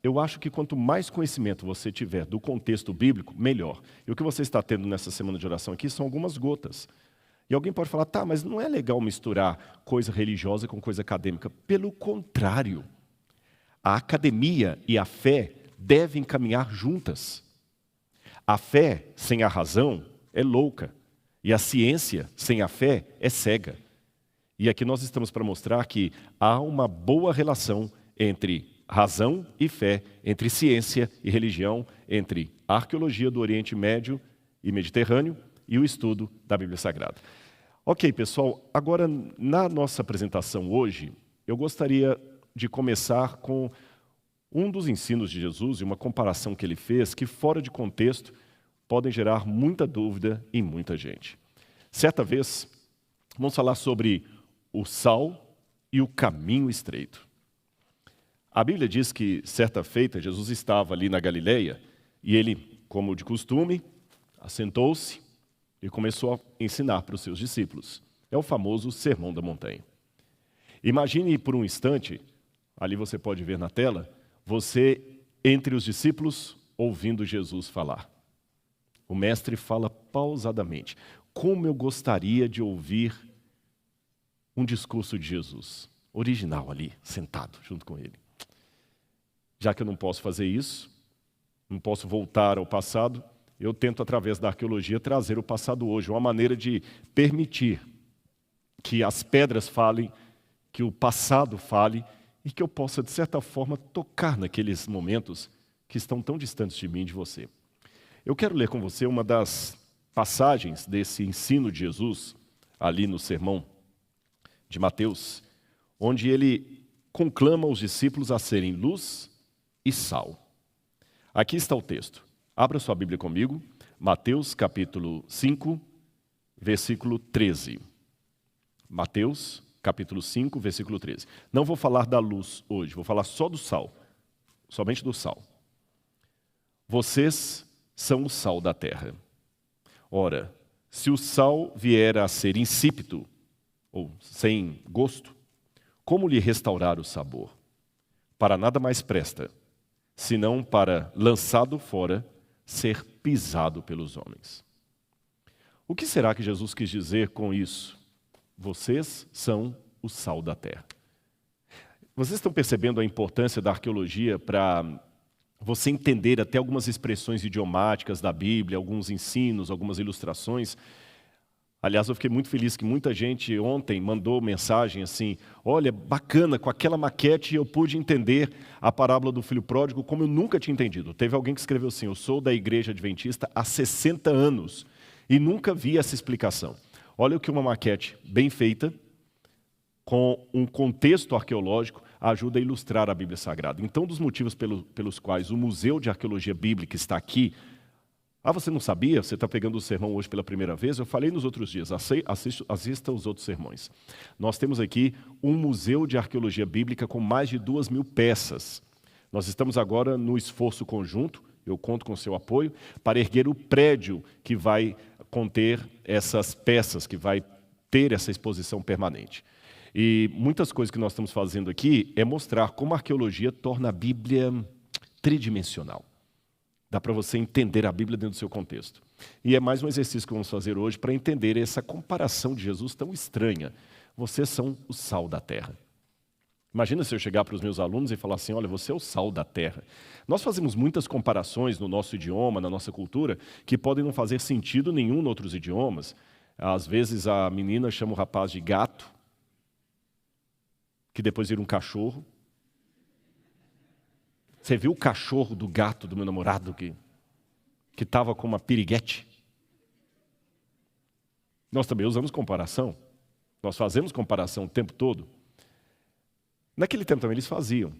eu acho que quanto mais conhecimento você tiver do contexto bíblico, melhor. E o que você está tendo nessa semana de oração aqui são algumas gotas. E alguém pode falar, tá, mas não é legal misturar coisa religiosa com coisa acadêmica. Pelo contrário, a academia e a fé devem caminhar juntas. A fé sem a razão é louca, e a ciência sem a fé é cega. E aqui nós estamos para mostrar que há uma boa relação entre razão e fé, entre ciência e religião, entre a arqueologia do Oriente Médio e Mediterrâneo e o estudo da Bíblia Sagrada. Ok, pessoal, agora na nossa apresentação hoje, eu gostaria de começar com um dos ensinos de Jesus e uma comparação que ele fez que, fora de contexto, podem gerar muita dúvida em muita gente. Certa vez, vamos falar sobre o sal e o caminho estreito. A Bíblia diz que, certa feita, Jesus estava ali na Galileia e ele, como de costume, assentou-se e começou a ensinar para os seus discípulos. É o famoso Sermão da Montanha. Imagine por um instante, ali você pode ver na tela, você entre os discípulos ouvindo Jesus falar. O mestre fala pausadamente. Como eu gostaria de ouvir um discurso de Jesus, original ali, sentado junto com ele. Já que eu não posso fazer isso, não posso voltar ao passado, eu tento, através da arqueologia, trazer o passado hoje, uma maneira de permitir que as pedras falem, que o passado fale, e que eu possa, de certa forma, tocar naqueles momentos que estão tão distantes de mim e de você. Eu quero ler com você uma das passagens desse ensino de Jesus, ali no sermão de Mateus, onde ele conclama os discípulos a serem luz e sal. Aqui está o texto. Abra sua Bíblia comigo, Mateus capítulo 5, versículo 13. Mateus capítulo 5, versículo 13. Não vou falar da luz hoje, vou falar só do sal, somente do sal. Vocês são o sal da terra. Ora, se o sal vier a ser insípido, ou sem gosto, como lhe restaurar o sabor? Para nada mais presta, senão para, lançado fora, ser pisado pelos homens. O que será que Jesus quis dizer com isso? Vocês são o sal da terra. Vocês estão percebendo a importância da arqueologia para você entender até algumas expressões idiomáticas da Bíblia, alguns ensinos, algumas ilustrações? Aliás, eu fiquei muito feliz que muita gente ontem mandou mensagem assim, olha, bacana, com aquela maquete eu pude entender a parábola do filho pródigo como eu nunca tinha entendido. Teve alguém que escreveu assim, eu sou da igreja adventista há 60 anos e nunca vi essa explicação. Olha o que uma maquete bem feita, com um contexto arqueológico, ajuda a ilustrar a Bíblia Sagrada. Então, um dos motivos pelos quais o Museu de Arqueologia Bíblica está aqui. Ah, você não sabia? Você está pegando o sermão hoje pela primeira vez? Eu falei nos outros dias, assista os outros sermões. Nós temos aqui um museu de arqueologia bíblica com mais de 2.000 peças. Nós estamos agora no esforço conjunto, eu conto com o seu apoio, para erguer o prédio que vai conter essas peças, que vai ter essa exposição permanente. E muitas coisas que nós estamos fazendo aqui é mostrar como a arqueologia torna a Bíblia tridimensional. Dá para você entender a Bíblia dentro do seu contexto. E é mais um exercício que vamos fazer hoje para entender essa comparação de Jesus tão estranha. Vocês são o sal da terra. Imagina se eu chegar para os meus alunos e falar assim, olha, você é o sal da terra. Nós fazemos muitas comparações no nosso idioma, na nossa cultura, que podem não fazer sentido nenhum em outros idiomas. Às vezes a menina chama o rapaz de gato, que depois vira um cachorro. Você viu o cachorro do gato do meu namorado que estava com uma piriguete? Nós também usamos comparação. Nós fazemos comparação o tempo todo. Naquele tempo também eles faziam.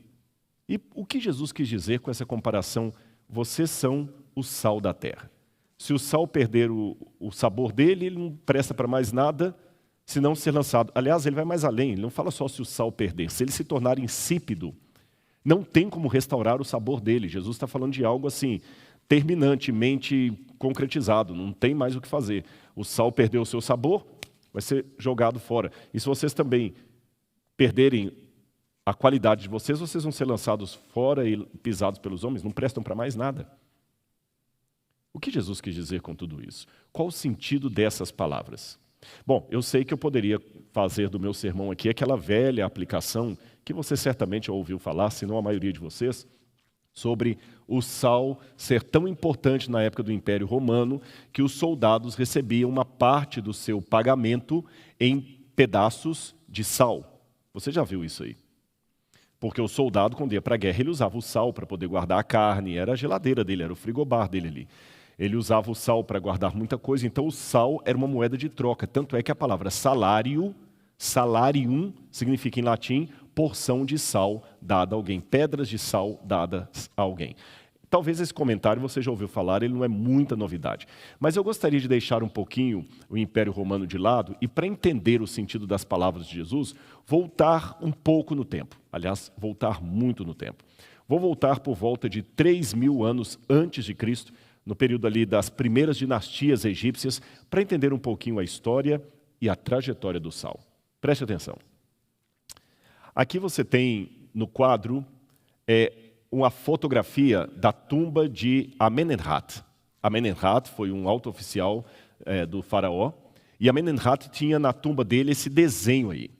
E o que Jesus quis dizer com essa comparação? Vocês são o sal da terra. Se o sal perder o sabor dele, ele não presta para mais nada, senão ser lançado. Aliás, ele vai mais além. Ele não fala só se o sal perder. Se ele se tornar insípido, não tem como restaurar o sabor dele. Jesus está falando de algo assim, terminantemente concretizado. Não tem mais o que fazer. O sal perdeu o seu sabor, vai ser jogado fora. E se vocês também perderem a qualidade de vocês vão ser lançados fora e pisados pelos homens, não prestam para mais nada. O que Jesus quis dizer com tudo isso? Qual o sentido dessas palavras? Bom, eu sei que eu poderia fazer do meu sermão aqui aquela velha aplicação que você certamente já ouviu falar, se não a maioria de vocês, sobre o sal ser tão importante na época do Império Romano que os soldados recebiam uma parte do seu pagamento em pedaços de sal. Você já viu isso aí? Porque o soldado, quando ia para a guerra, ele usava o sal para poder guardar a carne, era a geladeira dele, era o frigobar dele ali. Ele usava o sal para guardar muita coisa, então o sal era uma moeda de troca. Tanto é que a palavra salário, salarium, significa em latim porção de sal dada a alguém, pedras de sal dadas a alguém. Talvez esse comentário você já ouviu falar, ele não é muita novidade. Mas eu gostaria de deixar um pouquinho o Império Romano de lado e, para entender o sentido das palavras de Jesus, voltar um pouco no tempo. Aliás, voltar muito no tempo. Vou voltar por volta de 3.000 anos antes de Cristo, no período ali das primeiras dinastias egípcias, para entender um pouquinho a história e a trajetória do sal. Preste atenção. Aqui você tem no quadro uma fotografia da tumba de Amenemhat. Amenemhat foi um alto oficial do faraó, e Amenemhat tinha na tumba dele esse desenho aí.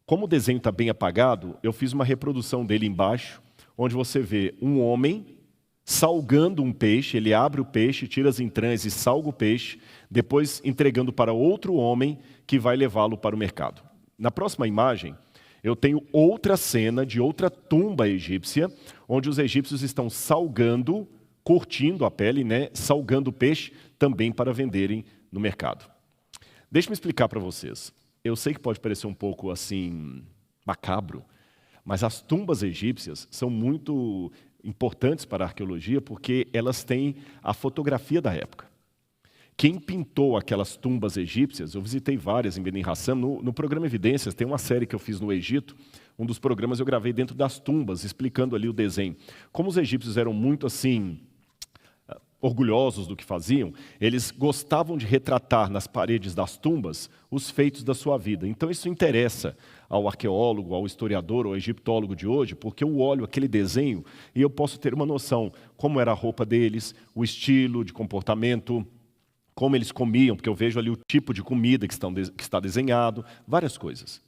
Como o desenho está bem apagado, eu fiz uma reprodução dele embaixo, onde você vê um homem salgando um peixe, ele abre o peixe, tira as entranhas e salga o peixe, depois entregando para outro homem que vai levá-lo para o mercado. Na próxima imagem, eu tenho outra cena de outra tumba egípcia, onde os egípcios estão salgando, curtindo a pele, salgando o peixe, também para venderem no mercado. Deixa-me explicar para vocês. Eu sei que pode parecer um pouco assim macabro, mas as tumbas egípcias são muito importantes para a arqueologia porque elas têm a fotografia da época. Quem pintou aquelas tumbas egípcias, eu visitei várias em Beni Hassam, no programa Evidências, tem uma série que eu fiz no Egito, um dos programas eu gravei dentro das tumbas, explicando ali o desenho. Como os egípcios eram muito assim, orgulhosos do que faziam, eles gostavam de retratar nas paredes das tumbas os feitos da sua vida. Então isso interessa ao arqueólogo, ao historiador, ao egiptólogo de hoje, porque eu olho aquele desenho e eu posso ter uma noção como era a roupa deles, o estilo de comportamento, como eles comiam, porque eu vejo ali o tipo de comida que está desenhado, várias coisas.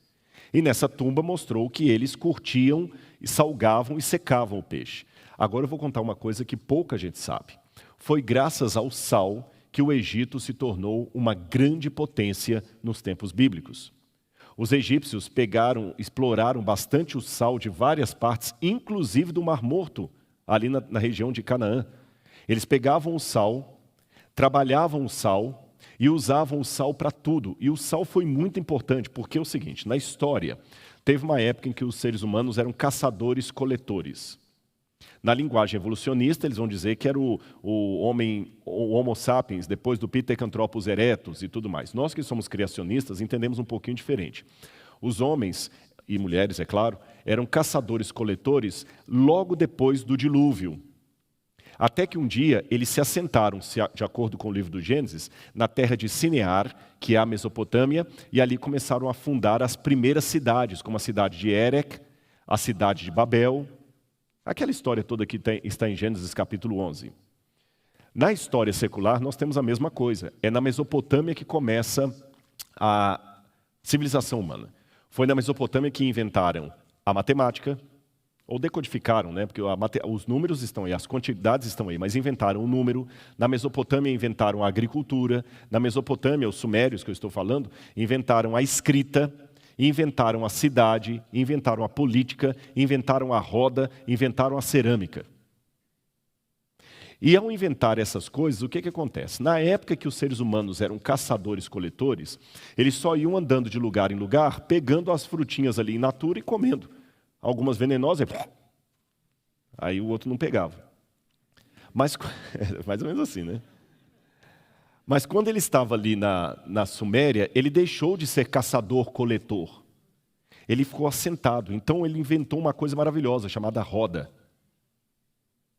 E nessa tumba mostrou que eles curtiam, e salgavam e secavam o peixe. Agora eu vou contar uma coisa que pouca gente sabe. Foi graças ao sal que o Egito se tornou uma grande potência nos tempos bíblicos. Os egípcios exploraram bastante o sal de várias partes, inclusive do Mar Morto, ali na região de Canaã. Eles pegavam o sal, trabalhavam o sal e usavam o sal para tudo. E o sal foi muito importante, porque é o seguinte, na história, teve uma época em que os seres humanos eram caçadores-coletores. Na linguagem evolucionista, eles vão dizer que era o Homo sapiens, depois do Pithecanthropus erectus e tudo mais. Nós que somos criacionistas entendemos um pouquinho diferente. Os homens, e mulheres, é claro, eram caçadores-coletores logo depois do dilúvio. Até que um dia eles se assentaram, de acordo com o livro do Gênesis, na terra de Sinear, que é a Mesopotâmia, e ali começaram a fundar as primeiras cidades, como a cidade de Erech, a cidade de Babel. Aquela história toda que está em Gênesis capítulo 11. Na história secular, nós temos a mesma coisa. É na Mesopotâmia que começa a civilização humana. Foi na Mesopotâmia que inventaram a matemática, ou decodificaram, porque os números estão aí, as quantidades estão aí, mas inventaram o número. Na Mesopotâmia inventaram a agricultura. Na Mesopotâmia, os sumérios que eu estou falando, inventaram a escrita, inventaram a cidade, inventaram a política, inventaram a roda, inventaram a cerâmica. E ao inventar essas coisas, o que acontece? Na época que os seres humanos eram caçadores-coletores, eles só iam andando de lugar em lugar, pegando as frutinhas ali in natura e comendo. Algumas venenosas, aí o outro não pegava. Mas, mais ou menos assim, né? Mas quando ele estava ali na Suméria, ele deixou de ser caçador-coletor. Ele ficou assentado. Então ele inventou uma coisa maravilhosa, chamada roda.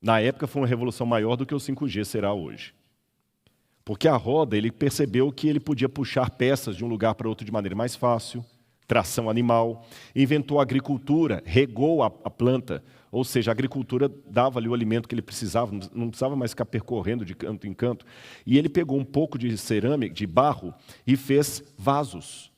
Na época foi uma revolução maior do que o 5G será hoje. Porque a roda, ele percebeu que ele podia puxar peças de um lugar para outro de maneira mais fácil, tração animal, inventou a agricultura, regou a planta, ou seja, a agricultura dava ali o alimento que ele precisava, não precisava mais ficar percorrendo de canto em canto. E ele pegou um pouco de cerâmica, de barro, e fez vasos.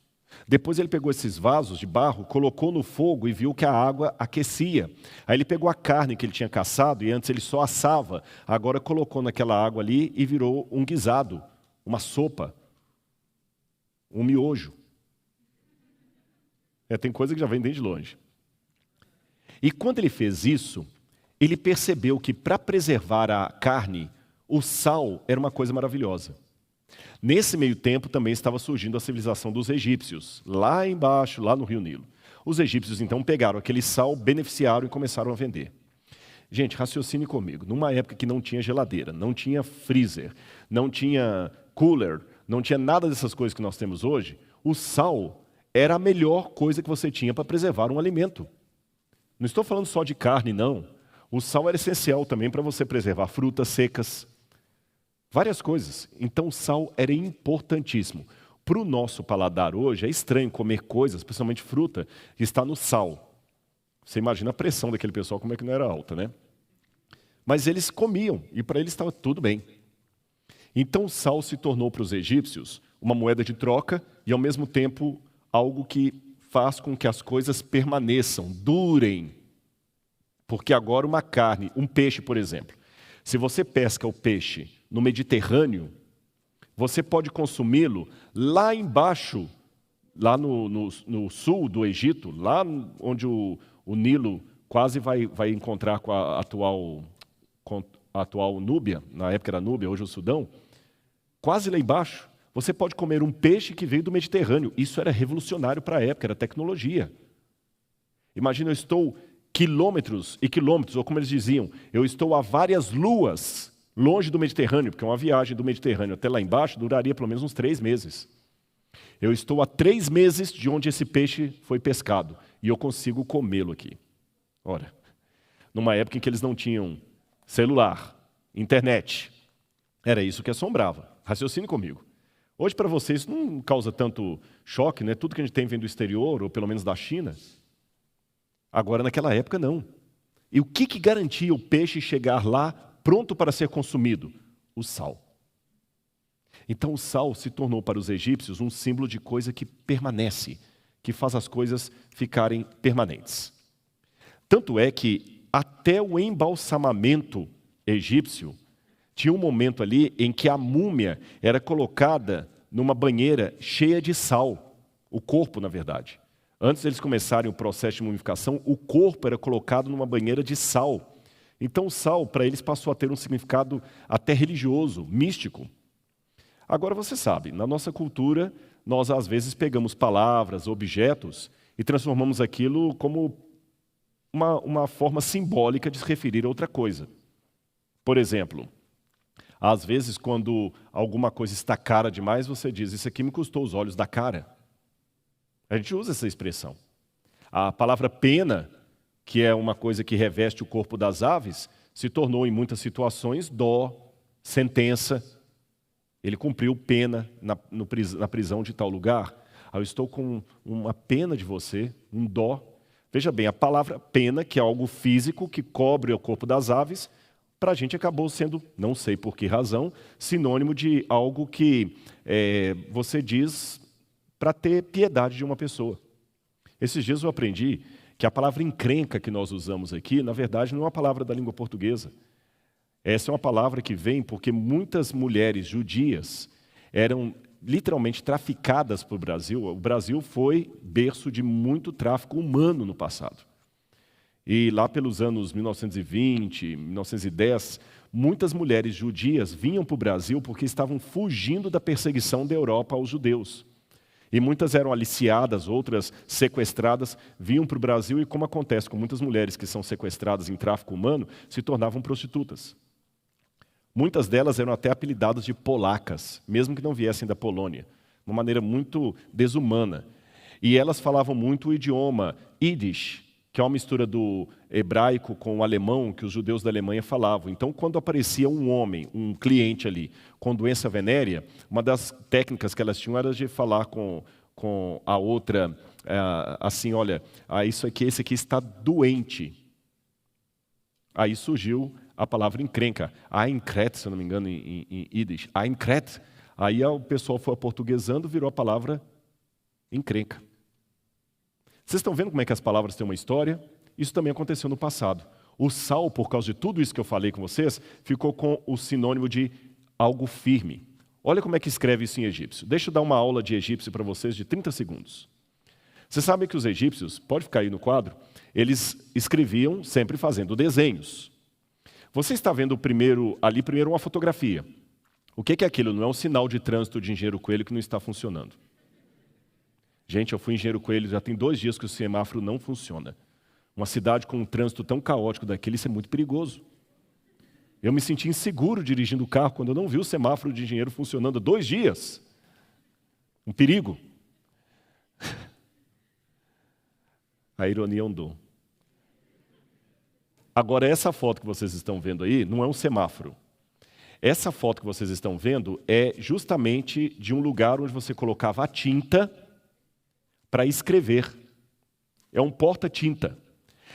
Depois ele pegou esses vasos de barro, colocou no fogo e viu que a água aquecia. Aí ele pegou a carne que ele tinha caçado, e antes ele só assava, agora colocou naquela água ali e virou um guisado, uma sopa, um miojo. Tem coisa que já vem desde longe. E quando ele fez isso, ele percebeu que para preservar a carne, o sal era uma coisa maravilhosa. Nesse meio tempo também estava surgindo a civilização dos egípcios, lá embaixo, lá no Rio Nilo. Os egípcios então pegaram aquele sal, beneficiaram e começaram a vender. Gente, raciocine comigo, numa época que não tinha geladeira, não tinha freezer, não tinha cooler, não tinha nada dessas coisas que nós temos hoje, o sal era a melhor coisa que você tinha para preservar um alimento. Não estou falando só de carne, não. O sal era essencial também para você preservar frutas secas, várias coisas. Então o sal era importantíssimo. Para o nosso paladar hoje, é estranho comer coisas, principalmente fruta, que está no sal. Você imagina a pressão daquele pessoal, como é que não era alta, né? Mas eles comiam, e para eles estava tudo bem. Então o sal se tornou para os egípcios uma moeda de troca e, ao mesmo tempo, algo que faz com que as coisas permaneçam, durem. Porque agora uma carne, um peixe, por exemplo, se você pesca o peixe no Mediterrâneo, você pode consumi-lo lá embaixo, lá no sul do Egito, lá onde o Nilo quase vai encontrar com a atual Núbia, na época era Núbia, hoje é o Sudão, quase lá embaixo, você pode comer um peixe que veio do Mediterrâneo. Isso era revolucionário para a época, era tecnologia. Imagina, eu estou quilômetros e quilômetros, ou como eles diziam, eu estou a várias luas longe do Mediterrâneo, porque uma viagem do Mediterrâneo até lá embaixo duraria pelo menos uns 3 meses. Eu estou a 3 meses de onde esse peixe foi pescado, e eu consigo comê-lo aqui. Ora, numa época em que eles não tinham celular, internet, era isso que assombrava. Raciocine comigo. Hoje, para vocês, isso não causa tanto choque, né? Tudo que a gente tem vem do exterior, ou pelo menos da China. Agora, naquela época, não. E o que garantia o peixe chegar lá pronto para ser consumido? O sal. Então, o sal se tornou para os egípcios um símbolo de coisa que permanece, que faz as coisas ficarem permanentes. Tanto é que até o embalsamamento egípcio tinha um momento ali em que a múmia era colocada numa banheira cheia de sal, o corpo, na verdade. Antes deles começarem o processo de mumificação, o corpo era colocado numa banheira de sal. Então o sal, para eles, passou a ter um significado até religioso, místico. Agora você sabe, na nossa cultura, nós às vezes pegamos palavras, objetos, e transformamos aquilo como uma forma simbólica de se referir a outra coisa. Por exemplo, às vezes, quando alguma coisa está cara demais, você diz, isso aqui me custou os olhos da cara. A gente usa essa expressão. A palavra pena, que é uma coisa que reveste o corpo das aves, se tornou em muitas situações dó, sentença. Ele cumpriu pena na prisão de tal lugar. Eu estou com uma pena de você, um dó. Veja bem, a palavra pena, que é algo físico que cobre o corpo das aves, para a gente acabou sendo, não sei por que razão, sinônimo de algo que você diz para ter piedade de uma pessoa. Esses dias eu aprendi que a palavra encrenca que nós usamos aqui, na verdade, não é uma palavra da língua portuguesa. Essa é uma palavra que vem porque muitas mulheres judias eram literalmente traficadas para o Brasil. O Brasil foi berço de muito tráfico humano no passado. E lá pelos anos 1920, 1910, muitas mulheres judias vinham para o Brasil porque estavam fugindo da perseguição da Europa aos judeus. E muitas eram aliciadas, outras sequestradas, vinham para o Brasil e, como acontece com muitas mulheres que são sequestradas em tráfico humano, se tornavam prostitutas. Muitas delas eram até apelidadas de polacas, mesmo que não viessem da Polônia, de uma maneira muito desumana. E elas falavam muito o idioma Yiddish, que é uma mistura do hebraico com o alemão, que os judeus da Alemanha falavam. Então, quando aparecia um homem, um cliente ali, com doença venérea, uma das técnicas que elas tinham era de falar com com a outra, assim, olha, esse aqui está doente. Aí surgiu a palavra encrenca. Einkret, se eu não me engano, em Yiddish. Einkret. Aí o pessoal foi aportuguesando, virou a palavra encrenca. Vocês estão vendo como é que as palavras têm uma história? Isso também aconteceu no passado. O sal, por causa de tudo isso que eu falei com vocês, ficou com o sinônimo de algo firme. Olha como é que escreve isso em egípcio. Deixa eu dar uma aula de egípcio para vocês de 30 segundos. Vocês sabem que os egípcios, pode ficar aí no quadro, eles escreviam sempre fazendo desenhos. Você está vendo primeiro uma fotografia. O que é aquilo? Não é um sinal de trânsito de engenheiro Coelho que não está funcionando. Gente, eu fui engenheiro Coelho, já tem 2 dias que o semáforo não funciona. Uma cidade com um trânsito tão caótico daquele, isso é muito perigoso. Eu me senti inseguro dirigindo o carro quando eu não vi o semáforo de engenheiro funcionando há 2 dias. Um perigo. A ironia é um dom. Agora, essa foto que vocês estão vendo aí não é um semáforo. Essa foto que vocês estão vendo é justamente de um lugar onde você colocava a tinta para escrever. É um porta-tinta.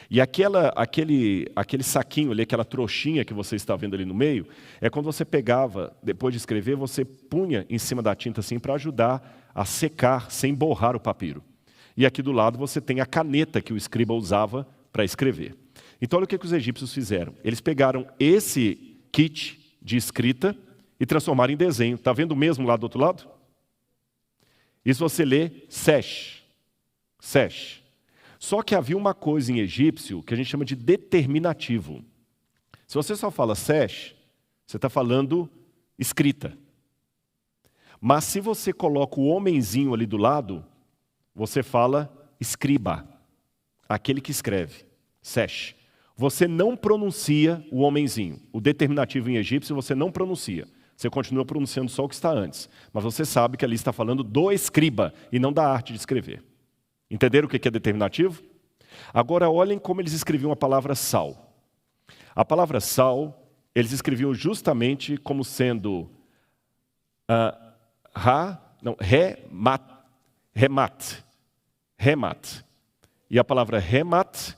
E aquele saquinho ali, aquela trouxinha que você está vendo ali no meio, é quando você pegava, depois de escrever, você punha em cima da tinta assim para ajudar a secar sem borrar o papiro. E aqui do lado você tem a caneta que o escriba usava para escrever. Então olha o que os egípcios fizeram. Eles pegaram esse kit de escrita e transformaram em desenho. Está vendo o mesmo lá do outro lado? Isso você lê sesh. Sesh. Só que havia uma coisa em egípcio que a gente chama de determinativo. Se você só fala sesh, você está falando escrita. Mas se você coloca o homenzinho ali do lado, você fala escriba, aquele que escreve, sesh. Você não pronuncia o homenzinho. O determinativo em egípcio você não pronuncia. Você continua pronunciando só o que está antes. Mas você sabe que ali está falando do escriba e não da arte de escrever. Entenderam o que é determinativo? Agora olhem como eles escreviam a palavra sal. A palavra sal, eles escreviam justamente como sendo remat. E a palavra remat,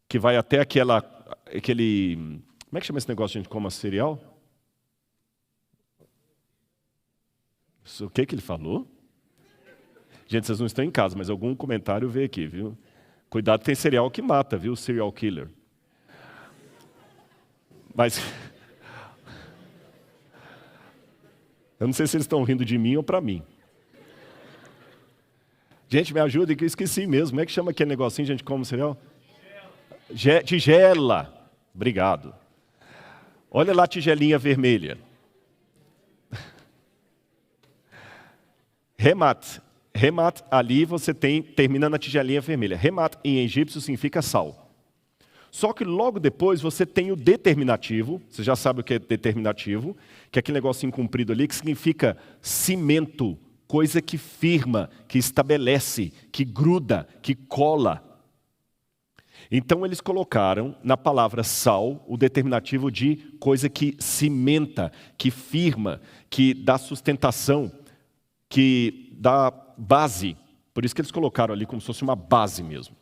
que vai até aquele... Como é que chama esse negócio que a gente come cereal? O que ele falou? Gente, vocês não estão em casa, mas algum comentário veio aqui, viu? Cuidado, tem cereal que mata, viu? Serial killer. Mas... eu não sei se eles estão rindo de mim ou para mim. Gente, me ajuda, que eu esqueci mesmo. Como é que chama aquele negocinho, gente, come cereal? Tigela. Obrigado. Olha lá a tigelinha vermelha. Remat. Remat, ali você termina na tigelinha vermelha. Remat em egípcio significa sal. Só que logo depois você tem o determinativo, você já sabe o que é determinativo, que é aquele negocinho comprido ali, que significa cimento, coisa que firma, que estabelece, que gruda, que cola. Então eles colocaram na palavra sal o determinativo de coisa que cimenta, que firma, que dá sustentação, que dá base. Por isso que eles colocaram ali como se fosse uma base mesmo.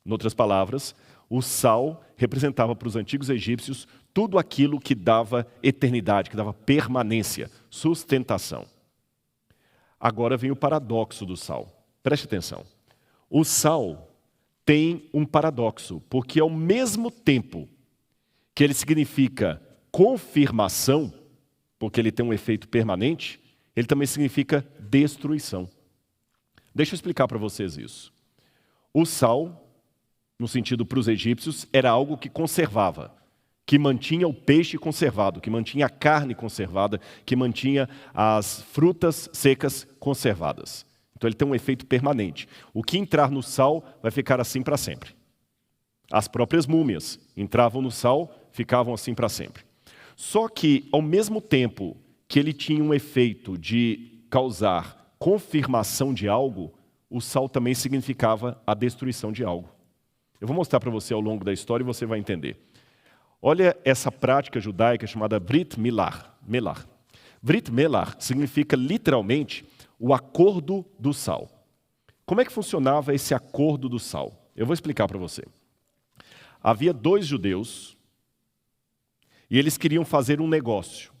Em outras palavras, o sal representava para os antigos egípcios tudo aquilo que dava eternidade, que dava permanência, sustentação. Agora vem o paradoxo do sal. Preste atenção. O sal tem um paradoxo, porque ao mesmo tempo que ele significa confirmação, porque ele tem um efeito permanente, ele também significa destruição. Deixa eu explicar para vocês isso. O sal, no sentido para os egípcios, era algo que conservava, que mantinha o peixe conservado, que mantinha a carne conservada, que mantinha as frutas secas conservadas. Então ele tem um efeito permanente. O que entrar no sal vai ficar assim para sempre. As próprias múmias entravam no sal, ficavam assim para sempre. Só que, ao mesmo tempo que ele tinha um efeito de causar confirmação de algo, o sal também significava a destruição de algo. Eu vou mostrar para você ao longo da história e você vai entender. Olha essa prática judaica chamada Brit Milah. Brit Milah significa literalmente o acordo do sal. Como é que funcionava esse acordo do sal? Eu vou explicar para você. Havia 2 judeus e eles queriam fazer um negócio.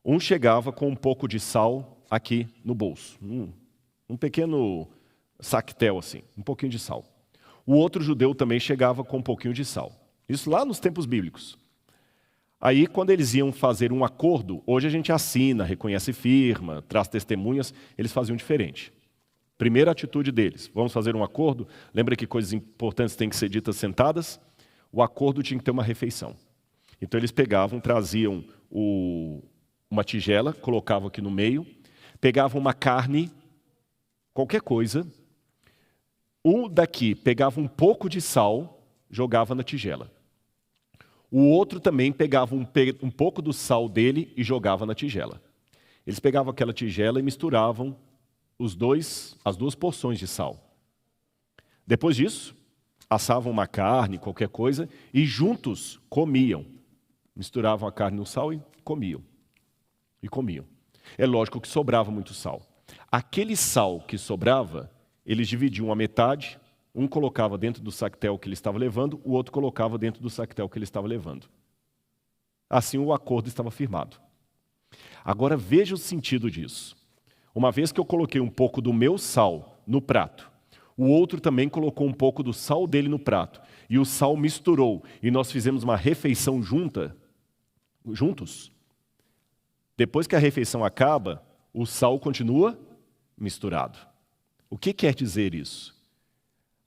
Um chegava com um pouco de sal aqui no bolso, um pequeno sactel assim, um pouquinho de sal. O outro judeu também chegava com um pouquinho de sal. Isso lá nos tempos bíblicos. Aí, quando eles iam fazer um acordo, hoje a gente assina, reconhece firma, traz testemunhas, eles faziam diferente. Primeira atitude deles, vamos fazer um acordo? Lembra que coisas importantes têm que ser ditas sentadas? O acordo tinha que ter uma refeição. Então eles pegavam, traziam uma tigela, colocavam aqui no meio, pegavam uma carne, qualquer coisa, um daqui pegava um pouco de sal, jogava na tigela. O outro também pegava um pouco do sal dele e jogava na tigela. Eles pegavam aquela tigela e misturavam as 2 porções de sal. Depois disso, assavam uma carne, qualquer coisa, e juntos comiam. Misturavam a carne no sal e comiam. E comiam. É lógico que sobrava muito sal. Aquele sal que sobrava, eles dividiam a metade, um colocava dentro do sactel que ele estava levando, o outro colocava dentro do sactel que ele estava levando. Assim o acordo estava firmado. Agora veja o sentido disso. Uma vez que eu coloquei um pouco do meu sal no prato, o outro também colocou um pouco do sal dele no prato, e o sal misturou, e nós fizemos uma refeição juntos. Depois que a refeição acaba, o sal continua misturado. O que quer dizer isso?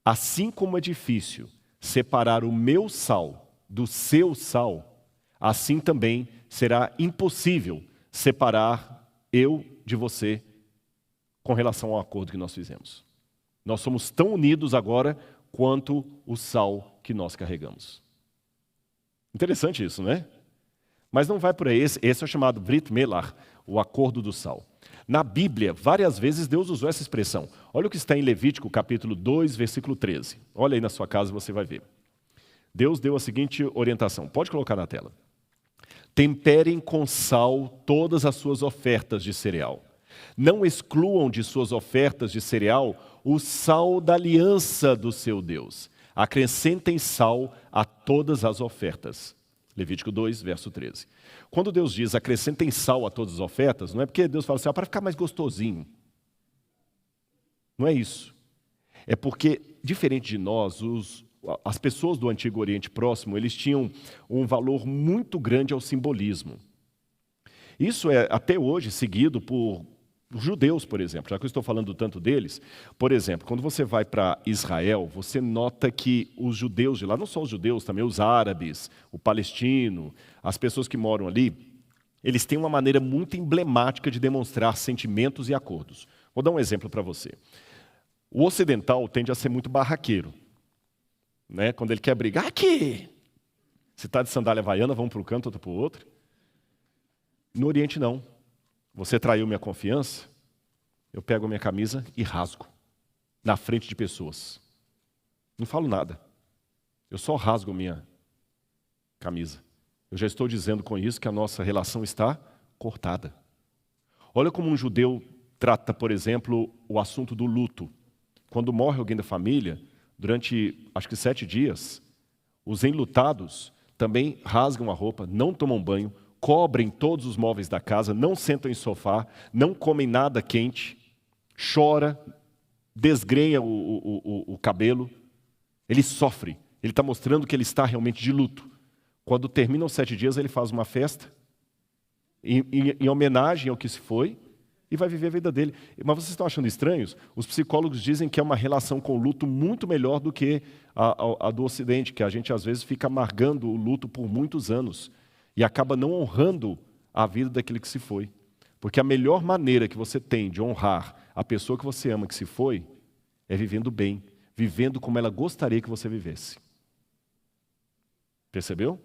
Assim como é difícil separar o meu sal do seu sal, assim também será impossível separar eu de você com relação ao acordo que nós fizemos. Nós somos tão unidos agora quanto o sal que nós carregamos. Interessante isso, né? Mas não vai por aí. Esse é o chamado Brit Milach, o acordo do sal. Na Bíblia, várias vezes Deus usou essa expressão. Olha o que está em Levítico, capítulo 2, versículo 13. Olha aí na sua casa, você vai ver. Deus deu a seguinte orientação. Pode colocar na tela. Temperem com sal todas as suas ofertas de cereal. Não excluam de suas ofertas de cereal o sal da aliança do seu Deus. Acrescentem sal a todas as ofertas. Levítico 2, verso 13. Quando Deus diz acrescentem sal a todas as ofertas, não é porque Deus fala assim, para ficar mais gostosinho. Não é isso. É porque, diferente de nós, as pessoas do Antigo Oriente Próximo, eles tinham um valor muito grande ao simbolismo. Isso é até hoje seguido por judeus, por exemplo, já que eu estou falando tanto deles. Por exemplo, quando você vai para Israel, você nota que os judeus de lá, não só os judeus, também os árabes, o palestino, as pessoas que moram ali, eles têm uma maneira muito emblemática de demonstrar sentimentos e acordos. Vou dar um exemplo para você. O ocidental tende a ser muito barraqueiro, né? Quando ele quer brigar, aqui! Se está de sandália havaiana, vamos para um canto, outro para o outro. No Oriente, não. Você traiu minha confiança, eu pego a minha camisa e rasgo na frente de pessoas. Não falo nada. Eu só rasgo a minha camisa. Eu já estou dizendo com isso que a nossa relação está cortada. Olha como um judeu trata, por exemplo, o assunto do luto. Quando morre alguém da família, durante, acho que 7 dias, os enlutados também rasgam a roupa, não tomam banho, cobrem todos os móveis da casa, não sentam em sofá, não comem nada quente, chora, desgrenha o cabelo. Ele sofre, ele está mostrando que ele está realmente de luto. Quando terminam os 7 dias, ele faz uma festa, em homenagem ao que se foi, e vai viver a vida dele. Mas vocês estão achando estranhos? Os psicólogos dizem que é uma relação com o luto muito melhor do que a do Ocidente, que a gente às vezes fica amargando o luto por muitos anos e acaba não honrando a vida daquele que se foi. Porque a melhor maneira que você tem de honrar a pessoa que você ama que se foi é vivendo bem, vivendo como ela gostaria que você vivesse. Percebeu?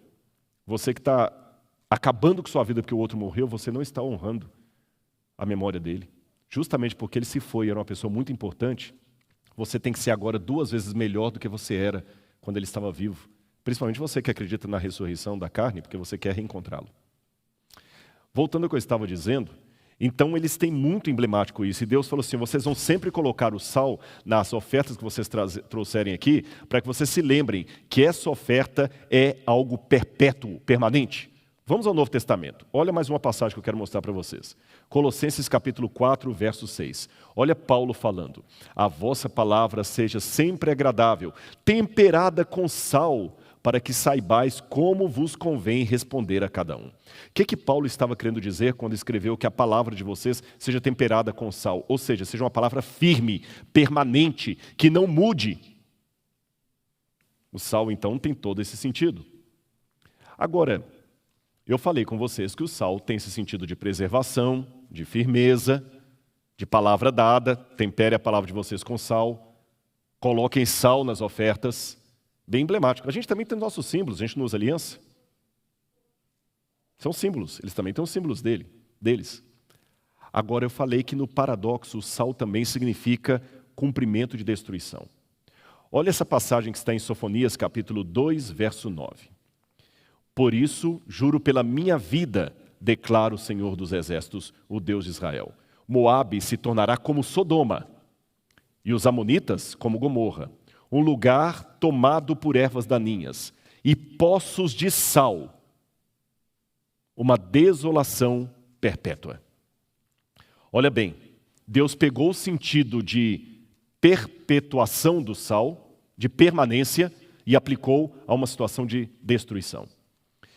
Você que está acabando com sua vida porque o outro morreu, você não está honrando a memória dele. Justamente porque ele se foi e era uma pessoa muito importante, você tem que ser agora 2 vezes melhor do que você era quando ele estava vivo. Principalmente você que acredita na ressurreição da carne, porque você quer reencontrá-lo. Voltando ao que eu estava dizendo, Então, eles têm muito emblemático isso. E Deus falou assim, vocês vão sempre colocar o sal nas ofertas que vocês trouxerem aqui, para que vocês se lembrem que essa oferta é algo perpétuo, permanente. Vamos ao Novo Testamento. Olha mais uma passagem que eu quero mostrar para vocês. Colossenses capítulo 4, verso 6. Olha Paulo falando. A vossa palavra seja sempre agradável, temperada com sal, para que saibais como vos convém responder a cada um. O que Paulo estava querendo dizer quando escreveu que a palavra de vocês seja temperada com sal? Ou seja, seja uma palavra firme, permanente, que não mude. O sal, então, tem todo esse sentido. Agora, eu falei com vocês que o sal tem esse sentido de preservação, de firmeza, de palavra dada, tempere a palavra de vocês com sal, coloquem sal nas ofertas. Bem emblemático. A gente também tem nossos símbolos, a gente não usa aliança. São símbolos, eles também têm os símbolos deles. Agora eu falei que no paradoxo o sal também significa cumprimento de destruição. Olha essa passagem que está em Sofonias capítulo 2, verso 9. Por isso, juro pela minha vida, declara o Senhor dos Exércitos, o Deus de Israel. Moabe se tornará como Sodoma, e os amonitas como Gomorra, um lugar tomado por ervas daninhas, e poços de sal, uma desolação perpétua. Olha bem, Deus pegou o sentido de perpetuação do sal, de permanência, e aplicou a uma situação de destruição.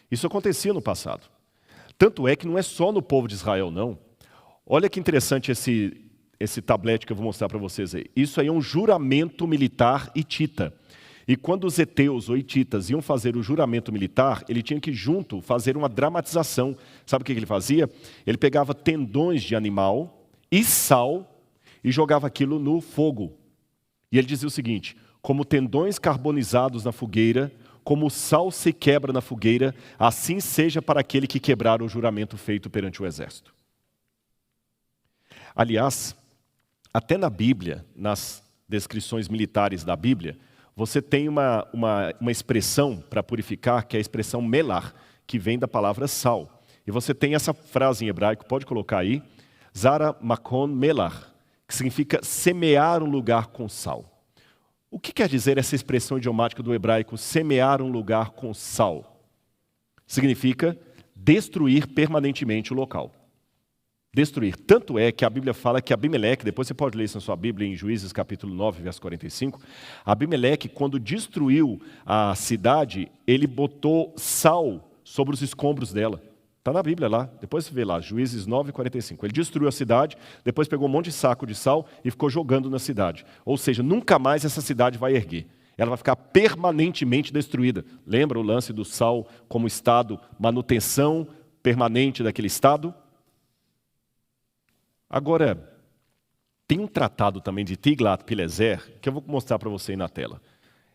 Isso acontecia no passado. Tanto é que não é só no povo de Israel, não. Olha que interessante esse tablete que eu vou mostrar para vocês aí. Isso aí é um juramento militar hitita. E quando os heteus ou hititas iam fazer o juramento militar, ele tinha que junto fazer uma dramatização. Sabe o que ele fazia? Ele pegava tendões de animal e sal e jogava aquilo no fogo. E ele dizia o seguinte, como tendões carbonizados na fogueira, como o sal se quebra na fogueira, assim seja para aquele que quebrar o juramento feito perante o exército. Aliás, até na Bíblia, nas descrições militares da Bíblia, você tem uma expressão para purificar, que é a expressão melar, que vem da palavra sal. E você tem essa frase em hebraico, pode colocar aí, Zara Makon Melar, que significa semear um lugar com sal. O que quer dizer essa expressão idiomática do hebraico, semear um lugar com sal? Significa destruir permanentemente o local. Destruir. Tanto é que a Bíblia fala que Abimeleque, depois você pode ler isso na sua Bíblia, em Juízes capítulo 9, verso 45, Abimeleque, quando destruiu a cidade, ele botou sal sobre os escombros dela. Está na Bíblia lá, depois você vê lá, Juízes 9, 45. Ele destruiu a cidade, depois pegou um monte de saco de sal e ficou jogando na cidade. Ou seja, nunca mais essa cidade vai erguer. Ela vai ficar permanentemente destruída. Lembra o lance do sal como estado, manutenção permanente daquele estado? Agora, tem um tratado também de Tiglat-Pileser, que eu vou mostrar para você aí na tela.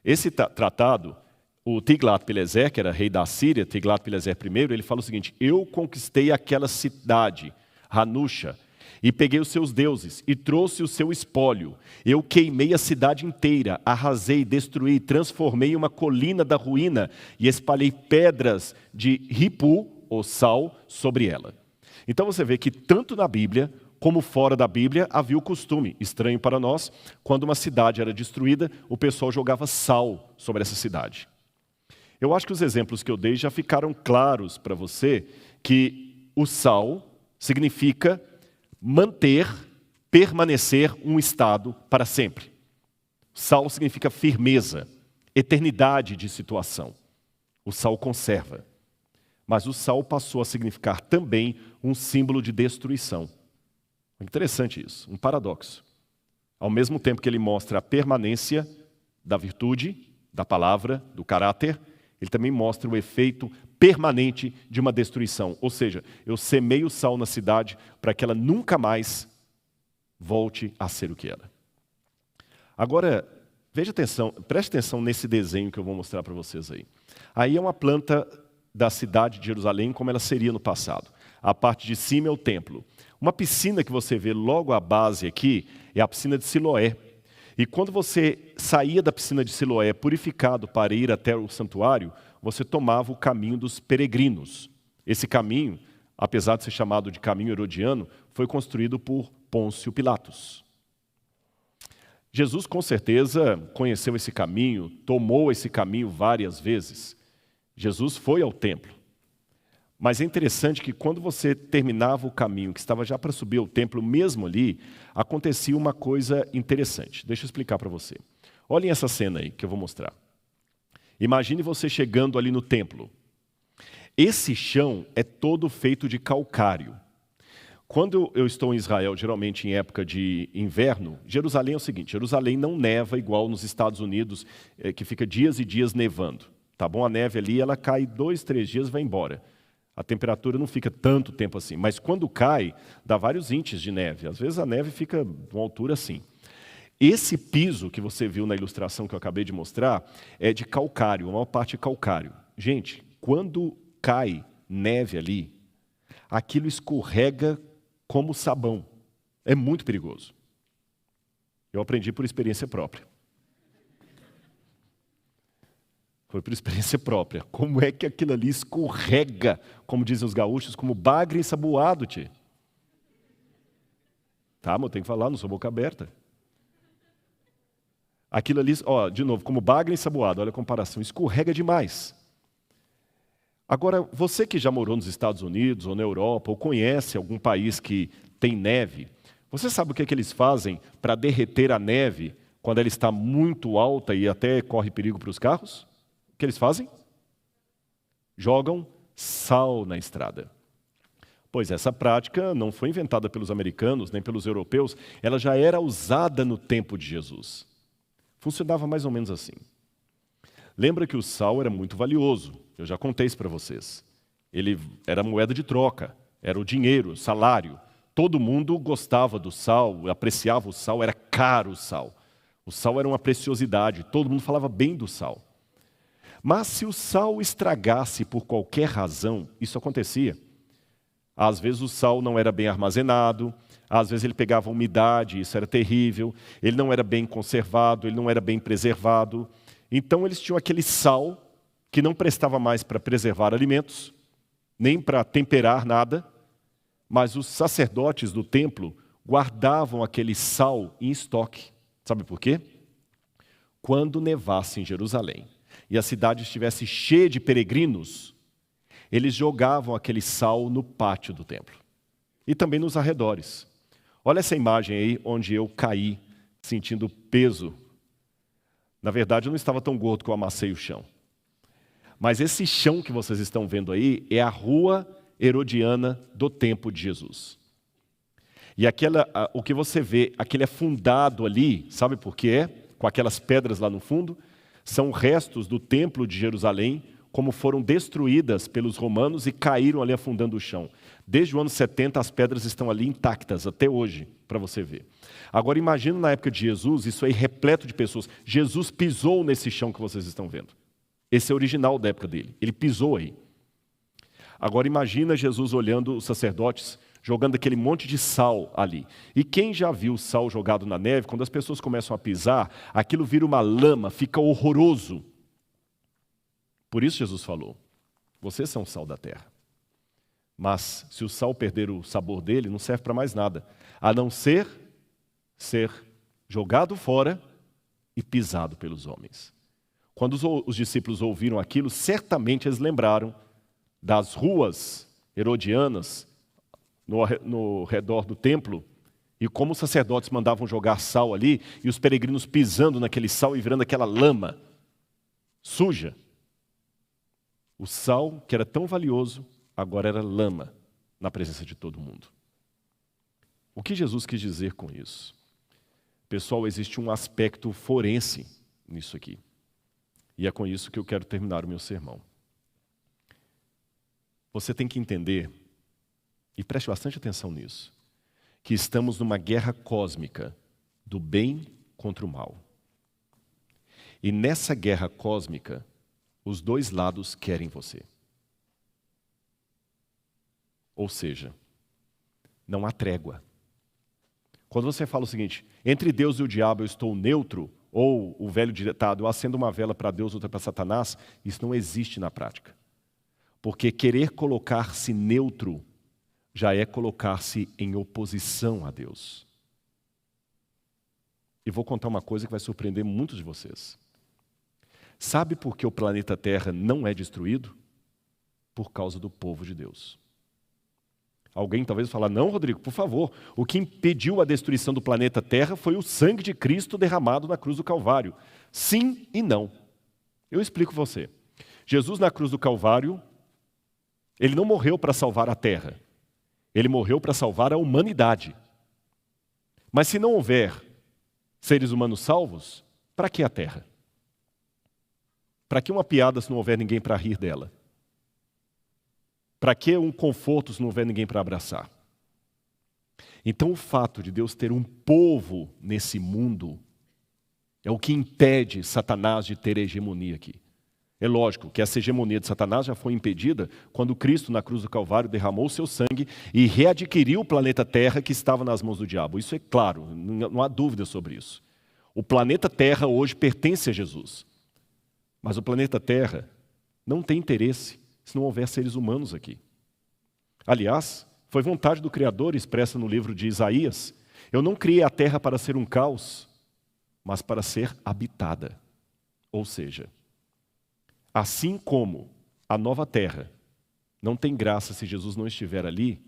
Esse tratado, o Tiglat-Pileser, que era rei da Síria, Tiglat-Pileser I, ele fala o seguinte, eu conquistei aquela cidade, Hanusha, e peguei os seus deuses, e trouxe o seu espólio. Eu queimei a cidade inteira, arrasei, destruí, transformei uma colina da ruína, e espalhei pedras de ripu, ou sal, sobre ela. Então você vê que tanto na Bíblia, como fora da Bíblia, havia o costume, estranho para nós, quando uma cidade era destruída, o pessoal jogava sal sobre essa cidade. Eu acho que os exemplos que eu dei já ficaram claros para você que o sal significa manter, permanecer um estado para sempre. Sal significa firmeza, eternidade de situação. O sal conserva. Mas o sal passou a significar também um símbolo de destruição. Interessante isso, um paradoxo. Ao mesmo tempo que ele mostra a permanência da virtude, da palavra, do caráter, ele também mostra o efeito permanente de uma destruição. Ou seja, eu semeio o sal na cidade para que ela nunca mais volte a ser o que era. Agora, veja atenção, preste atenção nesse desenho que eu vou mostrar para vocês aí. Aí é uma planta da cidade de Jerusalém como ela seria no passado. A parte de cima é o templo. Uma piscina que você vê logo à base aqui é a piscina de Siloé. E quando você saía da piscina de Siloé purificado para ir até o santuário, você tomava o caminho dos peregrinos. Esse caminho, apesar de ser chamado de caminho herodiano, foi construído por Pôncio Pilatos. Jesus, com certeza, conheceu esse caminho, tomou esse caminho várias vezes. Jesus foi ao templo. Mas é interessante que quando você terminava o caminho, que estava já para subir ao templo, mesmo ali, acontecia uma coisa interessante. Deixa eu explicar para você. Olhem essa cena aí que eu vou mostrar. Imagine você chegando ali no templo. Esse chão é todo feito de calcário. Quando eu estou em Israel, geralmente em época de inverno, Jerusalém é o seguinte, Jerusalém não neva igual nos Estados Unidos, que fica dias e dias nevando. Tá bom? A neve ali, ela cai 2, 3 dias e vai embora. A temperatura não fica tanto tempo assim, mas quando cai, dá vários inches de neve. Às vezes a neve fica de uma altura assim. Esse piso que você viu na ilustração que eu acabei de mostrar é de calcário, a maior parte é calcário. Gente, quando cai neve ali, aquilo escorrega como sabão. É muito perigoso. Eu aprendi por experiência própria. Foi por experiência própria. Como é que aquilo ali escorrega, como dizem os gaúchos, como bagre ensaboado, tchê. Tá, mas eu tenho que falar, não sou boca aberta. Aquilo ali, ó, de novo, como bagre ensaboado, olha a comparação, escorrega demais. Agora, você que já morou nos Estados Unidos ou na Europa, ou conhece algum país que tem neve, você sabe o que é que eles fazem para derreter a neve quando ela está muito alta e até corre perigo para os carros? O que eles fazem? Jogam sal na estrada. Pois essa prática não foi inventada pelos americanos, nem pelos europeus, ela já era usada no tempo de Jesus. Funcionava mais ou menos assim. Lembra que o sal era muito valioso, eu já contei isso para vocês. Ele era moeda de troca, era o dinheiro, o salário. Todo mundo gostava do sal, apreciava o sal, era caro o sal. O sal era uma preciosidade, todo mundo falava bem do sal. Mas se o sal estragasse por qualquer razão, isso acontecia. Às vezes o sal não era bem armazenado, às vezes ele pegava umidade, isso era terrível, ele não era bem conservado, ele não era bem preservado. Então eles tinham aquele sal que não prestava mais para preservar alimentos, nem para temperar nada, mas os sacerdotes do templo guardavam aquele sal em estoque. Sabe por quê? Quando nevasse em Jerusalém e a cidade estivesse cheia de peregrinos, eles jogavam aquele sal no pátio do templo e também nos arredores. Olha essa imagem aí onde eu caí sentindo peso. Na verdade, eu não estava tão gordo que eu amassei o chão. Mas esse chão que vocês estão vendo aí é a rua herodiana do tempo de Jesus. E o que você vê, aquele afundado ali, sabe por que é? Com aquelas pedras lá no fundo, são restos do templo de Jerusalém, como foram destruídas pelos romanos e caíram ali afundando o chão. Desde o ano 70 as pedras estão ali intactas, até hoje, para você ver. Agora imagina na época de Jesus, isso aí repleto de pessoas. Jesus pisou nesse chão que vocês estão vendo. Esse é o original da época dele, ele pisou aí. Agora imagina Jesus olhando os sacerdotes, jogando aquele monte de sal ali. E quem já viu sal jogado na neve, quando as pessoas começam a pisar, aquilo vira uma lama, fica horroroso. Por isso Jesus falou, vocês são o sal da terra. Mas se o sal perder o sabor dele, não serve para mais nada, a não ser jogado fora e pisado pelos homens. Quando os discípulos ouviram aquilo, certamente eles lembraram das ruas herodianas no redor do templo, e como os sacerdotes mandavam jogar sal ali, e os peregrinos pisando naquele sal e virando aquela lama suja. O sal, que era tão valioso, agora era lama na presença de todo mundo. O que Jesus quis dizer com isso? Pessoal, existe um aspecto forense nisso aqui. E é com isso que eu quero terminar o meu sermão. Você tem que entender, e preste bastante atenção nisso, que estamos numa guerra cósmica do bem contra o mal. E nessa guerra cósmica, os dois lados querem você. Ou seja, não há trégua. Quando você fala o seguinte, entre Deus e o diabo eu estou neutro, ou o velho ditado, eu acendo uma vela para Deus, outra para Satanás, isso não existe na prática. Porque querer colocar-se neutro já é colocar-se em oposição a Deus. E vou contar uma coisa que vai surpreender muitos de vocês. Sabe por que o planeta Terra não é destruído? Por causa do povo de Deus. Alguém talvez falar, não, Rodrigo, por favor, o que impediu a destruição do planeta Terra foi o sangue de Cristo derramado na cruz do Calvário. Sim e não. Eu explico você. Jesus na cruz do Calvário, ele não morreu para salvar a Terra. Ele morreu para salvar a humanidade. Mas se não houver seres humanos salvos, para que a Terra? Para que uma piada se não houver ninguém para rir dela? Para que um conforto se não houver ninguém para abraçar? Então o fato de Deus ter um povo nesse mundo é o que impede Satanás de ter hegemonia aqui. É lógico que essa hegemonia de Satanás já foi impedida quando Cristo na cruz do Calvário derramou o seu sangue e readquiriu o planeta Terra que estava nas mãos do diabo. Isso é claro, não há dúvida sobre isso. O planeta Terra hoje pertence a Jesus. Mas o planeta Terra não tem interesse se não houver seres humanos aqui. Aliás, foi vontade do Criador expressa no livro de Isaías. Eu não criei a Terra para ser um caos, mas para ser habitada. Ou seja, assim como a nova Terra não tem graça se Jesus não estiver ali,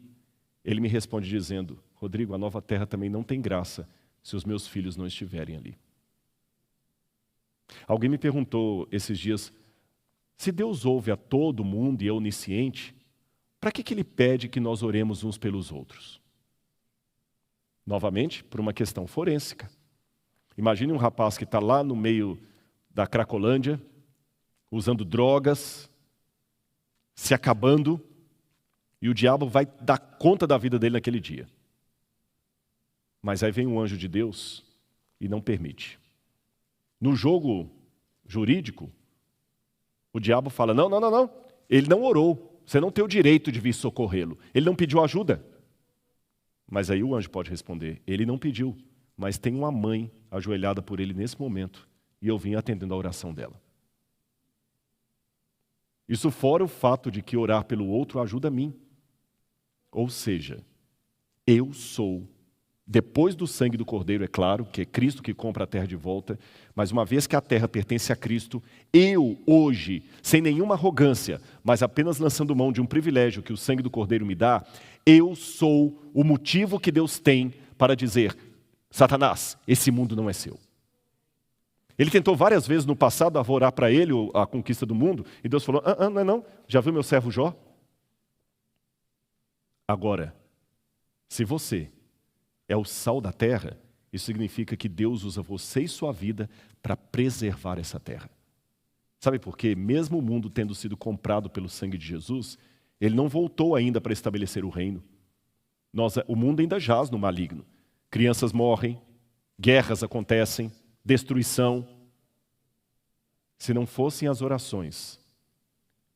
ele me responde dizendo, Rodrigo, a nova Terra também não tem graça se os meus filhos não estiverem ali. Alguém me perguntou esses dias, se Deus ouve a todo mundo e é onisciente, para que ele pede que nós oremos uns pelos outros? Novamente, por uma questão forênsica. Imagine um rapaz que está lá no meio da Cracolândia, usando drogas, se acabando, e o diabo vai dar conta da vida dele naquele dia. Mas aí vem um anjo de Deus e não permite. No jogo jurídico, o diabo fala, não, ele não orou, você não tem o direito de vir socorrê-lo, ele não pediu ajuda. Mas aí o anjo pode responder, ele não pediu, mas tem uma mãe ajoelhada por ele nesse momento, e eu vim atendendo a oração dela. Isso fora o fato de que orar pelo outro ajuda a mim. Ou seja, eu sou, depois do sangue do Cordeiro, é claro, que é Cristo que compra a terra de volta, mas uma vez que a terra pertence a Cristo, eu hoje, sem nenhuma arrogância, mas apenas lançando mão de um privilégio que o sangue do Cordeiro me dá, eu sou o motivo que Deus tem para dizer, Satanás, esse mundo não é seu. Ele tentou várias vezes no passado arvorar para ele a conquista do mundo, e Deus falou, não é não, já viu meu servo Jó? Agora, se você é o sal da terra, isso significa que Deus usa você e sua vida para preservar essa terra. Sabe por quê? Mesmo o mundo tendo sido comprado pelo sangue de Jesus, ele não voltou ainda para estabelecer o reino. O mundo ainda jaz no maligno. Crianças morrem, guerras acontecem, destruição. Se não fossem as orações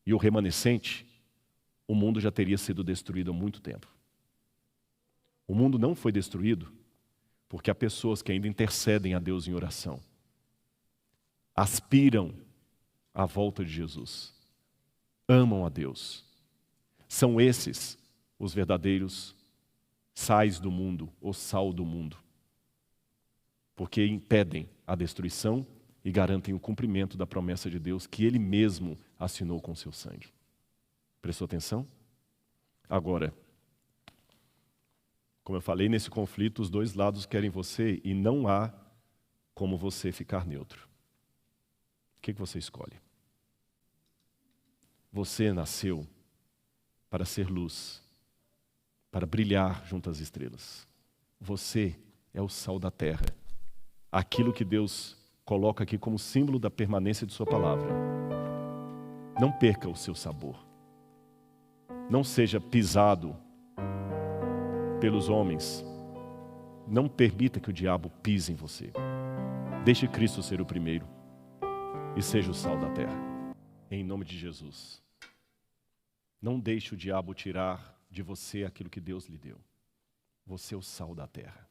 e o remanescente, o mundo já teria sido destruído há muito tempo. O mundo não foi destruído porque há pessoas que ainda intercedem a Deus em oração. Aspiram à volta de Jesus. Amam a Deus. São esses os verdadeiros sais do mundo, o sal do mundo. Porque impedem a destruição e garantem o cumprimento da promessa de Deus que Ele mesmo assinou com seu sangue. Prestou atenção? Agora, como eu falei, nesse conflito, os dois lados querem você e não há como você ficar neutro. O que você escolhe? Você nasceu para ser luz, para brilhar junto às estrelas. Você é o sal da terra. Aquilo que Deus coloca aqui como símbolo da permanência de sua palavra. Não perca o seu sabor. Não seja pisado pelos homens. Não permita que o diabo pise em você. Deixe Cristo ser o primeiro e seja o sal da terra. Em nome de Jesus. Não deixe o diabo tirar de você aquilo que Deus lhe deu. Você é o sal da terra.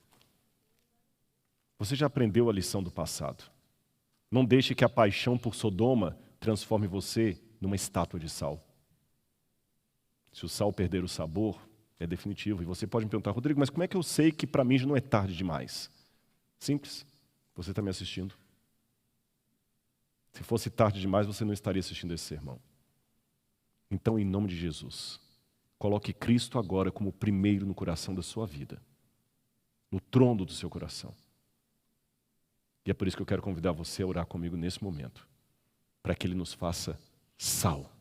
Você já aprendeu a lição do passado. Não deixe que a paixão por Sodoma transforme você numa estátua de sal. Se o sal perder o sabor, é definitivo. E você pode me perguntar, Rodrigo, mas como é que eu sei que para mim já não é tarde demais? Simples, você está me assistindo. Se fosse tarde demais, você não estaria assistindo esse sermão. Então, em nome de Jesus, coloque Cristo agora como primeiro no coração da sua vida, no trono do seu coração. E é por isso que eu quero convidar você a orar comigo nesse momento, para que Ele nos faça sal,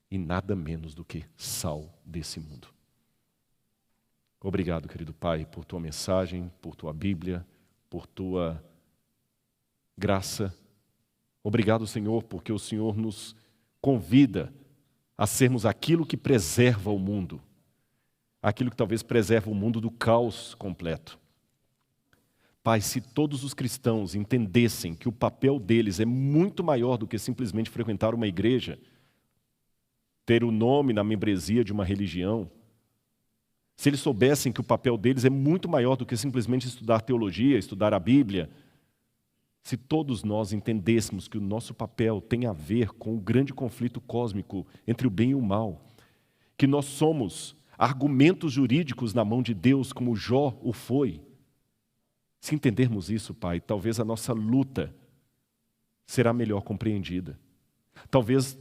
e nada menos do que sal desse mundo. Obrigado, querido Pai, por Tua mensagem, por Tua Bíblia, por Tua graça. Obrigado, Senhor, porque o Senhor nos convida a sermos aquilo que preserva o mundo, aquilo que talvez preserva o mundo do caos completo. Pai, se todos os cristãos entendessem que o papel deles é muito maior do que simplesmente frequentar uma igreja, ter o nome na membresia de uma religião, se eles soubessem que o papel deles é muito maior do que simplesmente estudar teologia, estudar a Bíblia, se todos nós entendêssemos que o nosso papel tem a ver com o grande conflito cósmico entre o bem e o mal, que nós somos argumentos jurídicos na mão de Deus, como Jó o foi, se entendermos isso, Pai, talvez a nossa luta será melhor compreendida. Talvez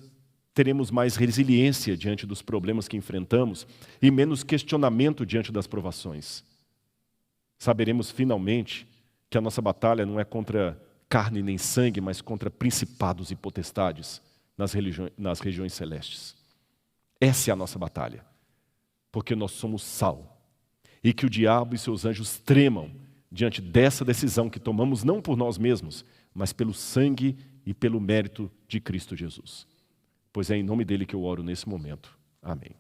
teremos mais resiliência diante dos problemas que enfrentamos e menos questionamento diante das provações. Saberemos finalmente que a nossa batalha não é contra carne nem sangue, mas contra principados e potestades nas regiões celestes. Essa é a nossa batalha, porque nós somos sal, e que o diabo e seus anjos tremam diante dessa decisão que tomamos não por nós mesmos, mas pelo sangue e pelo mérito de Cristo Jesus. Pois é em nome dele que eu oro nesse momento. Amém.